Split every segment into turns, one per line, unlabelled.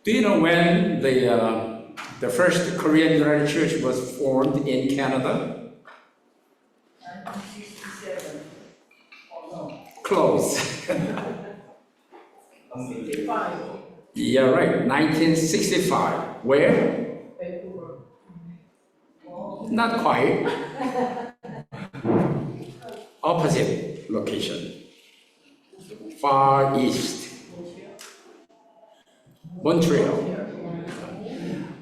Do you know when the first Korean United Church was formed in Canada?
1967. Oh no.
Close.
65.
Yeah, right. 1965. Where?
Vancouver. Oh.
Not quite. Opposite location. Far east. Montreal.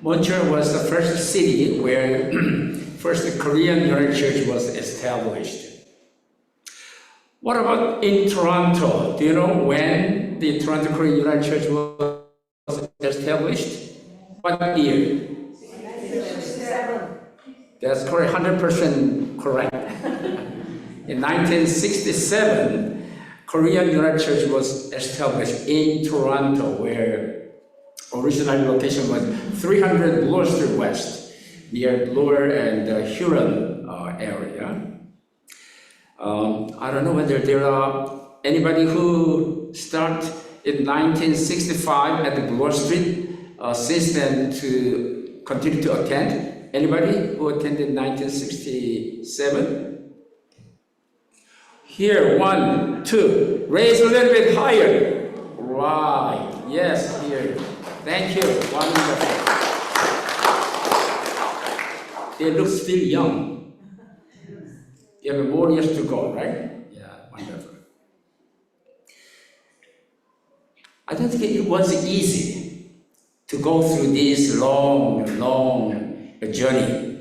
Montreal was the first city where first Korean United Church was established. What about in Toronto? Do you know when the Toronto Korean United Church was established? What year?
67.
That's correct, 100% correct. In 1967, Korean United Church was established in Toronto, where original location was 300 Bloor Street West, near Bloor and Huron area. I don't know whether there are anybody who start in 1965 at the Bloor Street since then to continue to attend. Anybody who attended 1967? Here, 1, 2. Raise a little bit higher. Right. Yes, here. Thank you. Wonderful. They look still young. You have more years to go, right? Yeah, wonderful. I don't think it was easy to go through this long journey.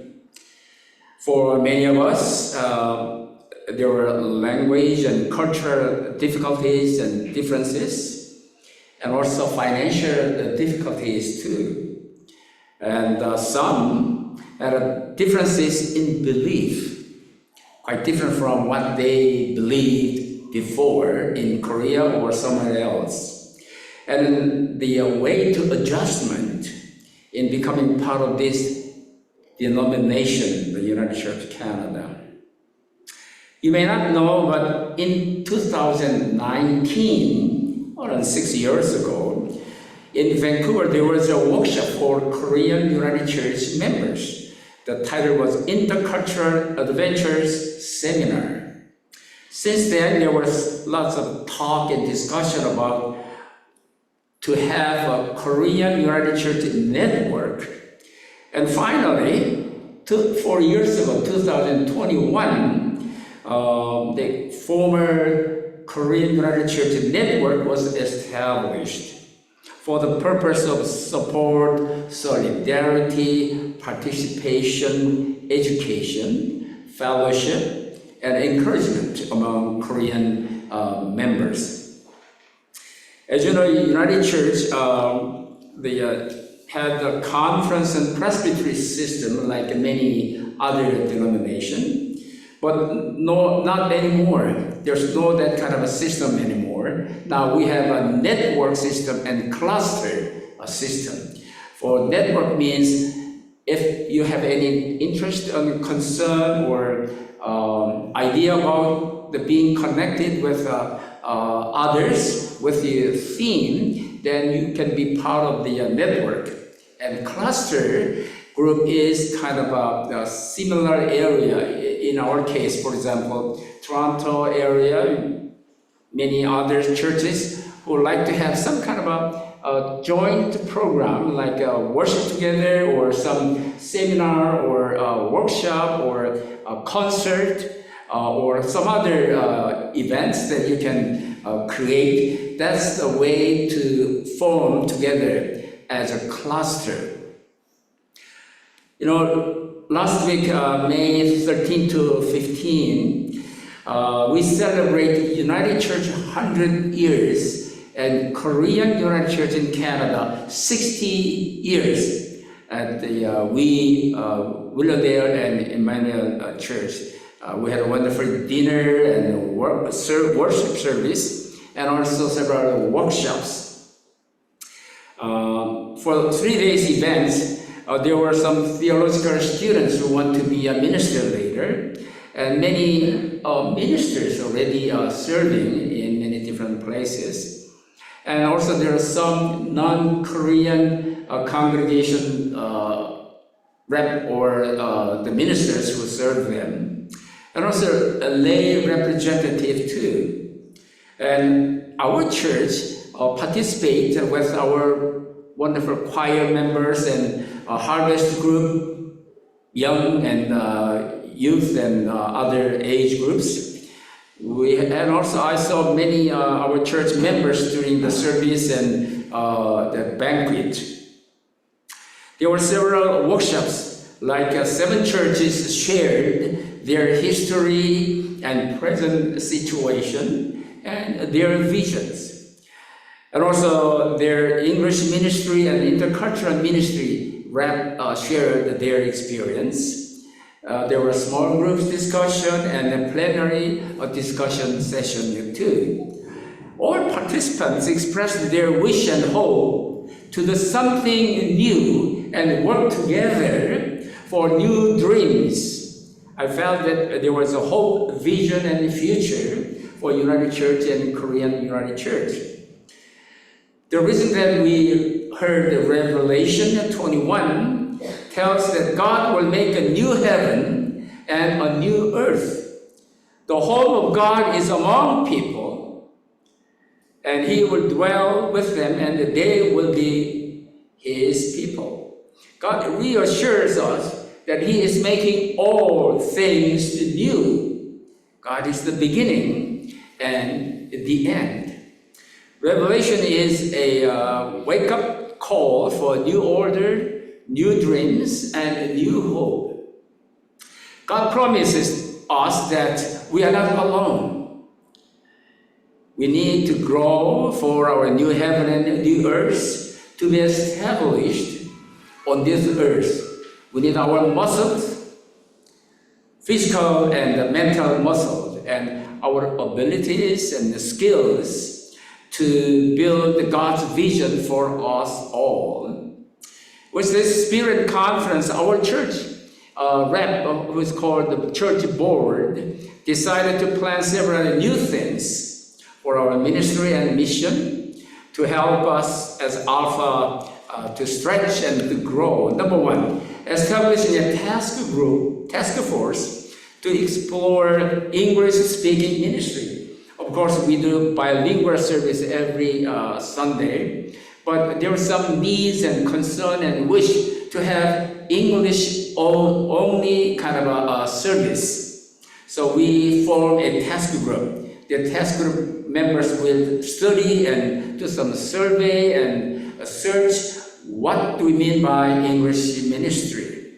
For many of us, there were language and cultural difficulties and differences, and also financial difficulties too. And some had differences in belief, quite different from what they believed before in Korea or somewhere else. And the way to adjustment in becoming part of this denomination, the United Church Canada. You may not know, but in 2019, more than 6 years ago, in Vancouver, there was a workshop for Korean United Church members. The title was Intercultural Adventures Seminar. Since then, there was lots of talk and discussion about to have a Korean United Church network. And finally, 4 years ago, 2021, the former Korean United Church network was established for the purpose of support, solidarity, participation, education, fellowship, and encouragement among Korean members. As you know, United Church, they had a conference and presbytery system like many other denominations. But no, not anymore. There's no that kind of a system anymore. Now we have a network system and cluster system. For network means if you have any interest or concern or idea about the being connected with others with the theme, then you can be part of the network. And cluster group is kind of a similar area. In our case, for example, Toronto area, many other churches who like to have some kind of a joint program, like a worship together or some seminar or a workshop or a concert or some other events that you can create. That's the way to form together as a cluster. You know, last week, May 13 to 15, we celebrate United Church 100 years and Korean United Church in Canada 60 years at the Willowdale and Emmanuel Church. We had a wonderful dinner and worship service and also several workshops. For 3 days events, there were some theological students who want to be a minister later, and many ministers already are serving in many different places. And also there are some non-Korean congregation rep or the ministers who serve them. And also a lay representative too. And our church participate with our wonderful choir members and harvest group, young and youth and other age groups. And also I saw many our church members during the service and the banquet. There were several workshops, like 7 churches shared their history and present situation and their visions. And also their English ministry and intercultural ministry shared their experience. There were small groups discussion and a plenary discussion session too. All participants expressed their wish and hope to do something new and work together for new dreams. I felt that there was a hope, vision, and future for United Church and Korean United Church. The reason that we heard Revelation 21 tells that God will make a new heaven and a new earth. The home of God is among people, and He will dwell with them, and they will be His people. God reassures us that He is making all things new. God is the beginning and the end. Revelation is a wake-up call for a new order, new dreams, and a new hope. God promises us that we are not alone. We need to grow for our new heaven and new earth to be established on this earth. We need our muscles, physical and mental muscles, and our abilities and the skills to build God's vision for us all. With this Spirit Conference, our church rep, who is called the church board, decided to plan several new things for our ministry and mission to help us as Alpha to stretch and to grow. Number 1, establishing a task force to explore English-speaking ministry. Of course, we do bilingual service every Sunday, but there are some needs and concern and wish to have English only kind of a service. So we form a task group. The task group members will study and do some survey and search what do we mean by English ministry.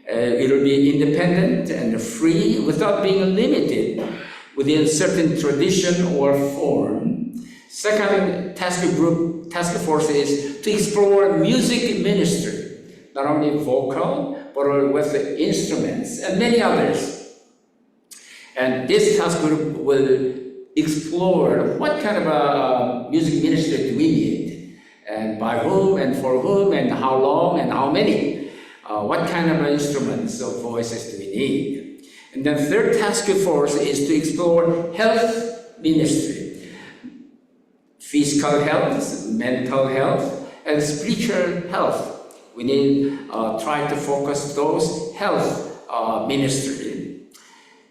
It will be independent and free without being limited within certain tradition or form. Second task force is to explore music ministry, not only vocal, but with the instruments and many others. And this task group will explore what kind of a music ministry do we need, and by whom and for whom and how long and how many. What kind of instruments or voices do we need? And then third task force is to explore health ministry, physical health, mental health, and spiritual health. We need try to focus those health ministry.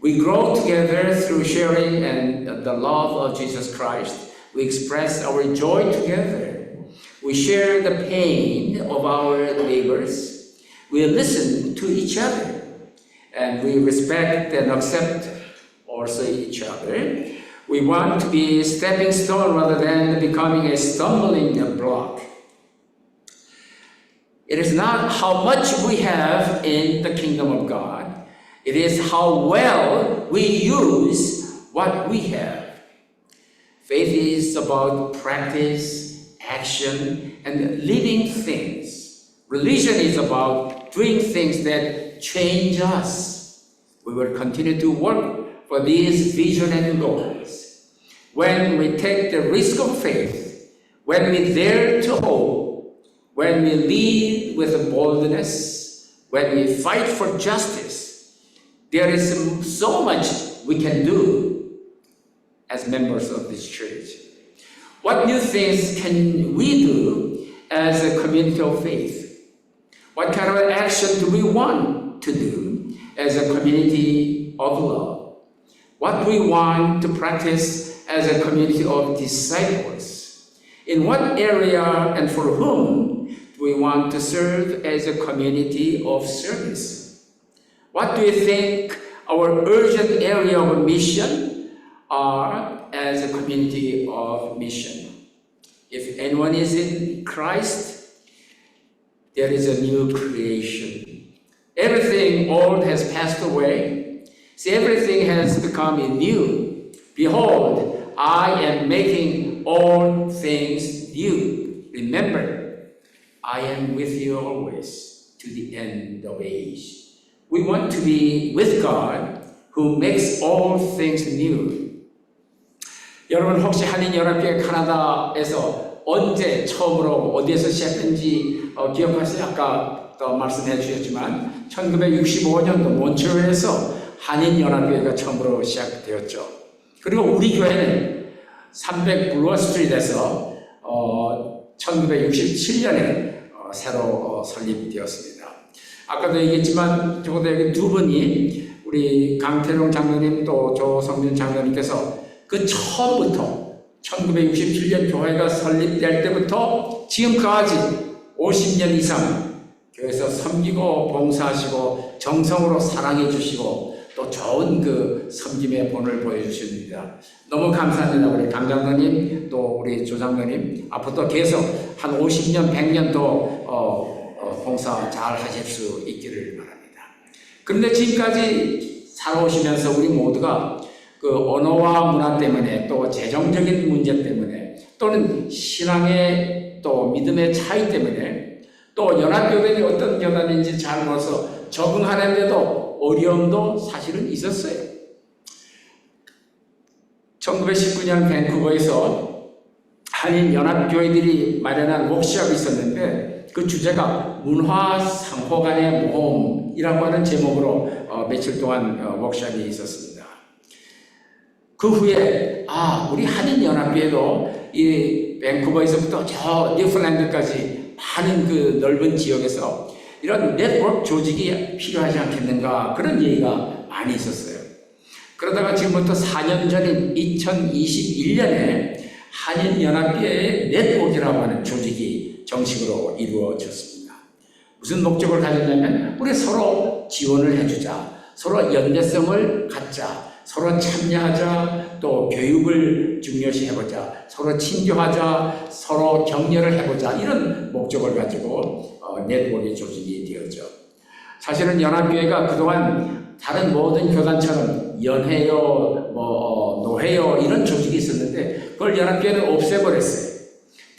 We grow together through sharing and the love of Jesus Christ. We express our joy together. We share the pain of our neighbors. We listen to each other. And we respect and accept also each other. We want to be a stepping stone rather than becoming a stumbling block. It is not how much we have in the kingdom of God. It is how well we use what we have. Faith is about practice, action, and living things. Religion is about doing things that change us. We will continue to work for these vision and goals. When we take the risk of faith, when we dare to hope, when we lead with boldness, when we fight for justice, there is so much we can do as members of this church. What new things can we do as a community of faith? What kind of action do we want to do as a community of love? What do we want to practice as a community of disciples? In what area and for whom do we want to serve as a community of service? What do you think our urgent area of mission are as a community of mission? If anyone is in Christ, there is a new creation. Everything old has passed away. See, everything has become new. Behold, I am making all things new. Remember, I am with you always to the end of age. We want to be with God who makes all things new. 여러분 혹시 한인연합회 캐나다에서 언제 처음으로 어디에서 시작된지 기억하세요? 아까 또 말씀해 주셨지만 1965년도 몬트리올에서 한인연합회가 처음으로 시작되었죠. 그리고 우리 교회는 300 블루어 스트리트에서 1967년에 새로 설립되었습니다. 아까도 얘기했지만 적어도 여기 두 분이 우리 강태룡 장로님 또 조성민 장로님께서 그 처음부터 1967년 교회가 설립될 때부터 지금까지 50년 이상 교회에서 섬기고 봉사하시고 정성으로 사랑해 주시고 또 좋은 그 섬김의 본을 보여주십니다. 너무 감사합니다. 우리 강 장로님 또 우리 조 장로님 앞으로도 계속 한 50년 100년 더 봉사 잘 하실 수 있기를 바랍니다. 그런데 지금까지 살아오시면서 우리 모두가 그 언어와 문화 때문에 또 재정적인 문제 때문에 또는 신앙의 또 믿음의 차이 때문에 또 연합교회들이 어떤 교단인지 잘 몰라서 적응하는데도 어려움도 사실은 있었어요. 1919년 밴쿠버에서 한인연합교회들이 마련한 워크숍이 있었는데 그 주제가 문화상호 간의 모험이라고 하는 제목으로 며칠 동안 워크숍이 있었습니다. 그 후에 우리 한인연합회도 이 밴쿠버에서부터 저 뉴질랜드까지 많은 그 넓은 지역에서 이런 네트워크 조직이 필요하지 않겠는가 그런 얘기가 많이 있었어요. 그러다가 지금부터 4년 전인 2021년에 한인연합회의 네트워크라고 하는 조직이 정식으로 이루어졌습니다. 무슨 목적을 가졌냐면 우리 서로 지원을 해주자, 서로 연대성을 갖자, 서로 참여하자, 또 교육을 중요시 해보자, 서로 친교하자, 서로 격려를 해보자 이런 목적을 가지고 네트워크 조직이 되었죠. 사실은 연합교회가 그동안 다른 모든 교단처럼 연회요, 노회요 이런 조직이 있었는데 그걸 연합교회는 없애버렸어요.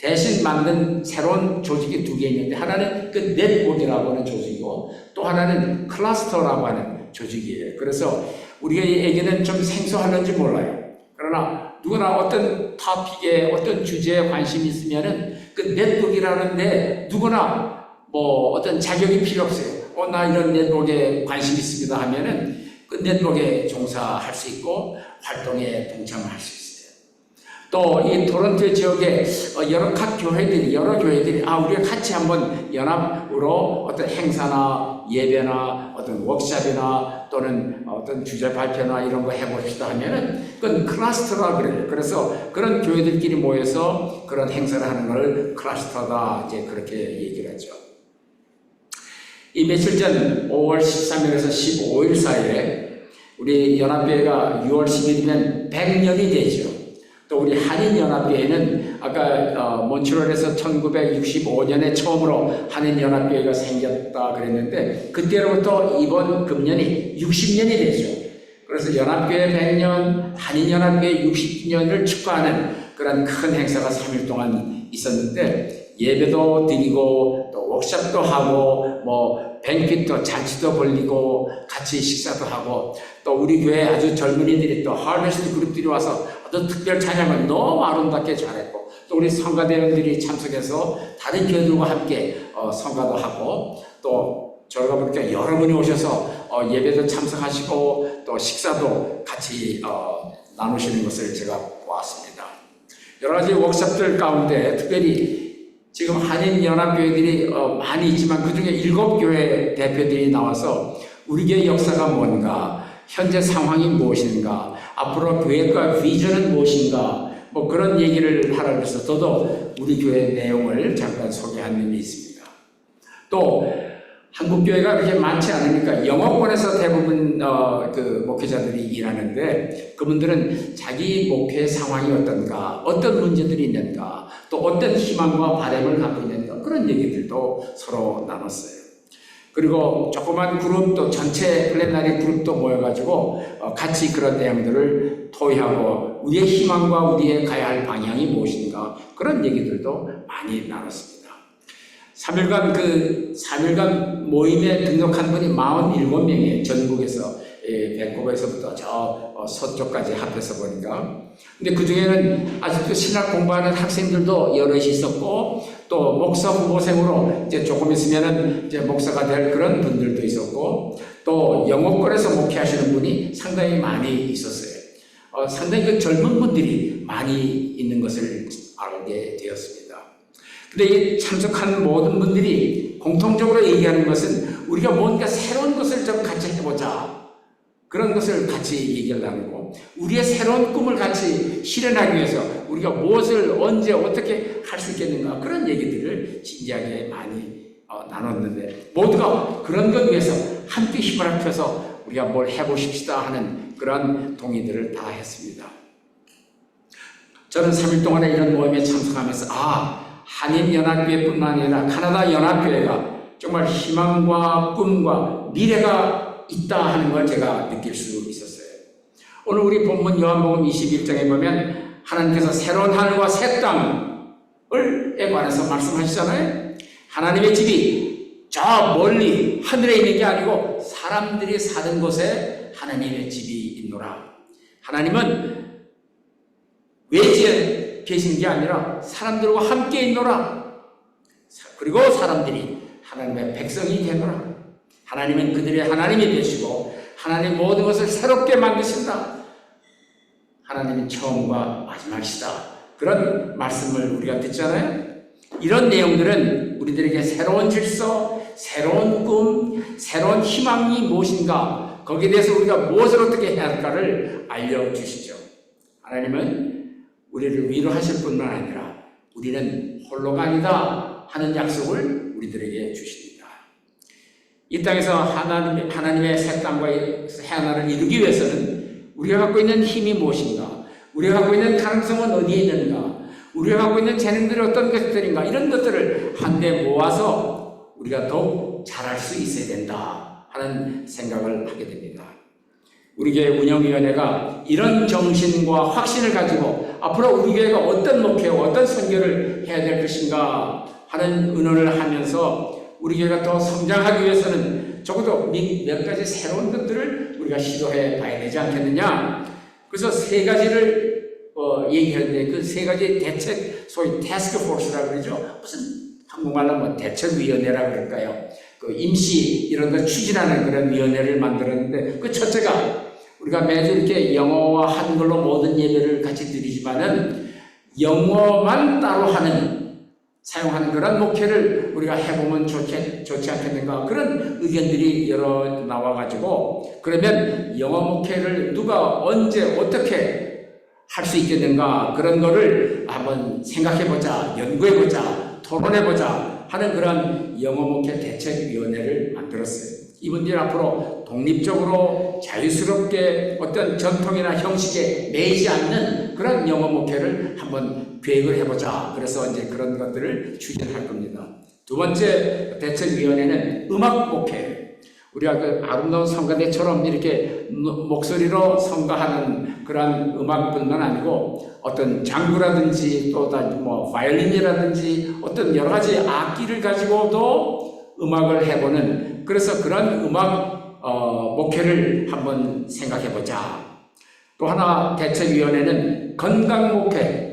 대신 만든 새로운 조직이 두 개 있는데 하나는 그 네트워크라고 하는 조직이고 또 하나는 클러스터라고 하는 조직이에요. 그래서 우리에게는 좀 생소할는지 몰라요. 그러나 누구나 어떤 토픽에 어떤 주제에 관심이 있으면은 그 네트워크라는데 누구나 어떤 자격이 필요 없어요. 나 이런 네트워크에 관심 있습니다 하면은 그 네트워크에 종사할 수 있고 활동에 동참할 수 있어요. 또 이 토론토 지역에 여러 교회들이 우리가 같이 한번 연합으로 어떤 행사나 예배나 어떤 워크숍이나 또는 어떤 주제 발표나 이런 거 해봅시다 하면은 그건 클러스터라 그래요. 그래서 그런 교회들끼리 모여서 그런 행사를 하는 걸 클러스터다 이제 그렇게 얘기를 하죠. 이 며칠 전 5월 13일에서 15일 사이에 우리 연합회가 6월 10일이면 100년이 되죠. 또 우리 한인연합회는 아까 몬트리올에서 1965년에 처음으로 한인연합회가 생겼다 그랬는데 그때로부터 이번 금년이 60년이 되죠. 그래서 연합회 100년, 한인연합회 60년을 축하하는 그런 큰 행사가 3일 동안 있었는데 예배도 드리고 또 워크숍도 하고 뱅퀴도 잔치도 벌리고 같이 식사도 하고 또 우리 교회 아주 젊은이들이 또 하베스트 그룹들이 와서 어떤 특별 찬양을 너무 아름답게 잘했고 또 우리 성가대원들이 참석해서 다른 교회들과 함께 성가도 하고 또 저희가 보니까 여러분이 오셔서 예배도 참석하시고 또 식사도 같이 나누시는 것을 제가 보았습니다. 여러 가지 워크숍들 가운데 특별히 지금 한인연합교회들이 많이 있지만 그중에 7교회 대표들이 나와서 우리 교회 역사가 뭔가, 현재 상황이 무엇인가, 앞으로 교회과 비전은 무엇인가, 뭐 그런 얘기를 하라고 해서 저도 우리 교회 내용을 잠깐 소개한 일이 있습니다. 또 한국 교회가 그렇게 많지 않으니까 영어권에서 대부분 그 목회자들이 일하는데 그분들은 자기 목회 상황이 어떤가, 어떤 문제들이 있는가, 또 어떤 희망과 바람을 갖고 있는가, 그런 얘기들도 서로 나눴어요. 그리고 조그만 그룹, 또 전체 플래너리 그룹도 모여가지고 같이 그런 내용들을 토의하고 우리의 희망과 우리의 가야 할 방향이 무엇인가, 그런 얘기들도 많이 나눴습니다. 3일간 모임에 등록한 분이 47명이에요. 전국에서, 밴쿠버에서부터 저 서쪽까지 합해서 보니까. 근데 그 중에는 아직도 신학 공부하는 학생들도 여럿이 있었고, 또 목사 후보생으로 이제 조금 있으면은 이제 목사가 될 그런 분들도 있었고, 또 영어권에서 목회하시는 분이 상당히 많이 있었어요. 상당히 그 젊은 분들이 많이 있는 것을 알게 되었습니다. 근데 이 참석한 모든 분들이 공통적으로 얘기하는 것은 우리가 뭔가 새로운 것을 좀 같이 해보자. 그런 것을 같이 얘기를 나누고 우리의 새로운 꿈을 같이 실현하기 위해서 우리가 무엇을 언제 어떻게 할 수 있겠는가, 그런 얘기들을 진지하게 많이 나눴는데 모두가 그런 것 위해서 함께 힘을 합쳐서 우리가 뭘 해보십시다 하는 그런 동의들을 다 했습니다. 저는 3일 동안에 이런 모임에 참석하면서 한인연합교회뿐만 아니라 카나다 연합교회가 정말 희망과 꿈과 미래가 있다 하는 걸 제가 느낄 수 있었어요. 오늘 우리 본문 요한복음 21장에 보면 하나님께서 새로운 하늘과 새 땅을에 관해서 말씀하시잖아요. 하나님의 집이 저 멀리 하늘에 있는 게 아니고 사람들이 사는 곳에 하나님의 집이 있노라. 하나님은 외지에 계신 게 아니라 사람들과 함께 있노라. 그리고 사람들이 하나님의 백성이 되노라. 하나님은 그들의 하나님이 되시고 하나님 모든 것을 새롭게 만드신다. 하나님은 처음과 마지막이시다. 그런 말씀을 우리가 듣잖아요. 이런 내용들은 우리들에게 새로운 질서, 새로운 꿈, 새로운 희망이 무엇인가, 거기에 대해서 우리가 무엇을 어떻게 해야 할까를 알려주시죠. 하나님은 우리를 위로하실 뿐만 아니라 우리는 홀로가 아니다 하는 약속을 우리들에게 주십니다. 이 땅에서 하나님의 새 땅과 새 하나를 이루기 위해서는 우리가 갖고 있는 힘이 무엇인가, 우리가 갖고 있는 가능성은 어디에 있는가, 우리가 갖고 있는 재능들이 어떤 것들인가, 이런 것들을 한데 모아서 우리가 더욱 잘할 수 있어야 된다 하는 생각을 하게 됩니다. 우리 교회 운영위원회가 이런 정신과 확신을 가지고 앞으로 우리 교회가 어떤 목회와 어떤 선교를 해야 될 것인가 하는 의논을 하면서 우리 교회가 더 성장하기 위해서는 적어도 몇 가지 새로운 것들을 우리가 시도해 봐야 되지 않겠느냐. 그래서 3가지를 얘기하는데 그 3가지 대책, 소위 태스크 포스라고 그러죠. 무슨 한국말로 뭐 대책위원회라고 그럴까요? 그 임시 이런 걸 추진하는 그런 위원회를 만들었는데, 그 첫째가 우리가 매주 이렇게 영어와 한글로 모든 예배를 같이 드리지만은 영어만 따로 사용하는 그런 목회를 우리가 해보면 좋지 않겠는가, 그런 의견들이 여러 나와가지고, 그러면 영어 목회를 누가 언제 어떻게 할 수 있겠는가, 그런 거를 한번 생각해보자, 연구해보자, 토론해보자 하는 그런 영어 목회 대책위원회를 만들었어요. 이분들이 앞으로 독립적으로 자유스럽게 어떤 전통이나 형식에 매이지 않는 그런 영어 목회를 한번 계획을 해보자. 그래서 이제 그런 것들을 추진할 겁니다. 두 번째 대책위원회는 음악 목회. 우리가 그 아름다운 성가대처럼 이렇게 목소리로 성가하는 그런 음악뿐만 아니고 어떤 장구라든지 또 뭐 바이올린이라든지 어떤 여러 가지 악기를 가지고도 음악을 해보는, 그래서 그런 음악 목회를 한번 생각해보자. 또 하나 대책위원회는 건강 목회.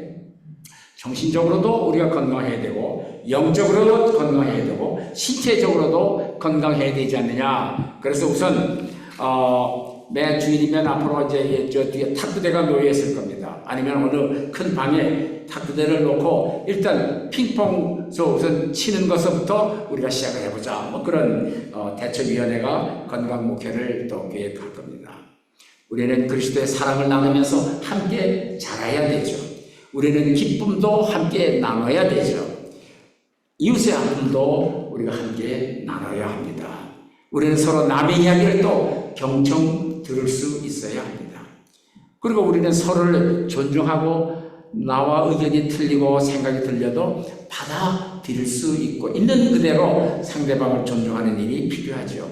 정신적으로도 우리가 건강해야 되고 영적으로도 건강해야 되고 신체적으로도 건강해야 되지 않느냐. 그래서 우선 매 주일이면 앞으로 이제 저 뒤에 탁구대가 놓여 있을 겁니다. 아니면 어느 큰 방에 탁구대를 놓고 일단 핑퐁 우선 치는 것부터 우리가 시작을 해보자. 뭐 그런 대책위원회가 건강 목회를 또 계획할 겁니다. 우리는 그리스도의 사랑을 나누면서 함께 자라야 되죠. 우리는 기쁨도 함께 나눠야 되죠. 이웃의 아픔도 우리가 함께 나눠야 합니다. 우리는 서로 남의 이야기를 또 경청 들을 수 있어야 합니다. 그리고 우리는 서로를 존중하고 나와 의견이 틀리고 생각이 들려도 받아들일 수 있고 있는 그대로 상대방을 존중하는 일이 필요하죠.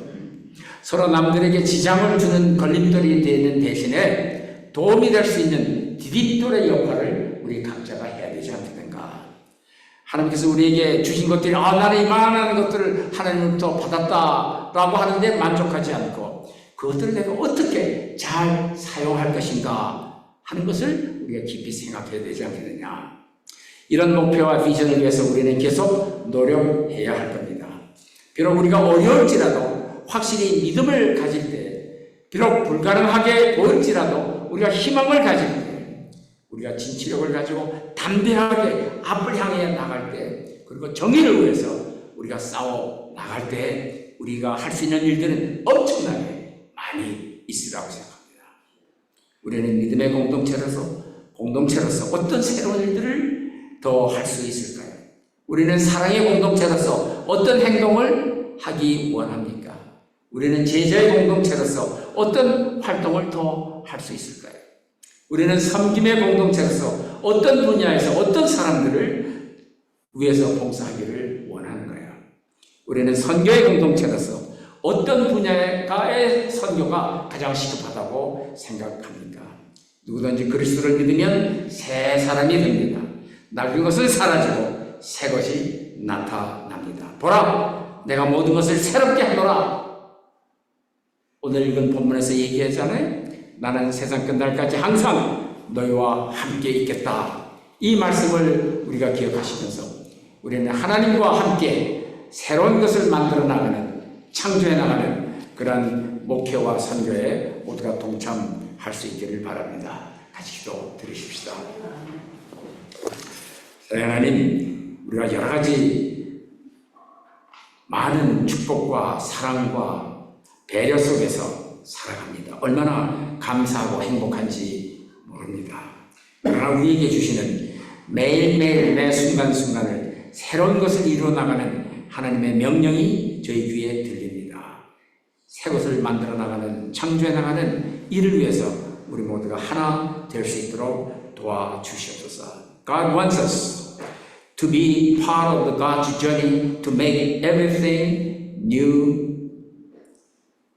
서로 남들에게 지장을 주는 걸림돌이 되는 대신에 도움이 될 수 있는 디딤돌의 역할을 우리 각자가 해야 되지 않겠는가. 하나님께서 우리에게 주신 것들이 나는 이만한 것들을 하나님으로부터 받았다라고 하는데 만족하지 않고 그것들을 내가 어떻게 잘 사용할 것인가 하는 것을 우리가 깊이 생각해야 되지 않겠느냐. 이런 목표와 비전을 위해서 우리는 계속 노력해야 할 겁니다. 비록 우리가 어려울지라도 확실히 믿음을 가질 때, 비록 불가능하게 보일지라도 우리가 희망을 가질 때, 우리가 진취력을 가지고 담대하게 앞을 향해 나갈 때, 그리고 정의를 위해서 우리가 싸워 나갈 때 우리가 할 수 있는 일들은 엄청나게 많이 있으라고 생각합니다. 우리는 믿음의 공동체로서 어떤 새로운 일들을 더 할 수 있을까요? 우리는 사랑의 공동체로서 어떤 행동을 하기 원합니까? 우리는 제자의 공동체로서 어떤 활동을 더 할 수 있을까요? 우리는 섬김의 공동체로서 어떤 분야에서 어떤 사람들을 위해서 봉사하기를 원하는 거예요. 우리는 선교의 공동체로서 어떤 분야의 선교가 가장 시급하다고 생각합니까? 누구든지 그리스도를 믿으면 새 사람이 됩니다. 낡은 것은 사라지고 새 것이 나타납니다. 보라, 내가 모든 것을 새롭게 하노라. 오늘 읽은 본문에서 얘기하잖아요. 나는 세상 끝날까지 항상 너희와 함께 있겠다. 이 말씀을 우리가 기억하시면서 우리는 하나님과 함께 새로운 것을 만들어 나가는, 창조해 나가는 그런 목회와 선교에 모두가 동참할 수 있기를 바랍니다. 같이 기도 드리십시다. 하나님, 우리가 여러 가지 많은 축복과 사랑과 배려 속에서 살아갑니다. 얼마나 감사하고 행복한지 모릅니다. 그러나 우리에게 주시는 매일매일 매 순간순간을 새로운 것을 이루어 나가는 하나님의 명령이 저희 귀에 들립니다. 새 것을 만들어 나가는, 창조해 나가는 이를 위해서 우리 모두가 하나 될 수 있도록 도와주시옵소서. God wants us to be part of the God's journey to make everything new.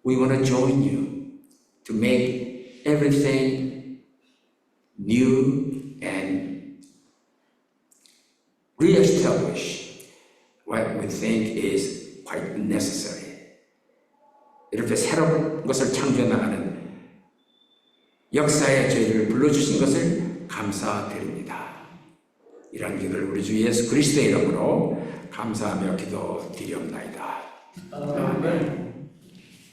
We want to join you to make everything new and re-establish what we think is quite necessary. 이렇게 새로운 것을 창조해 나가는 역사에 저희를 불러주신 것을 감사드립니다. 이런 기도를 우리 주 예수 그리스도의 이름으로 감사하며 기도드리옵나이다. 아멘.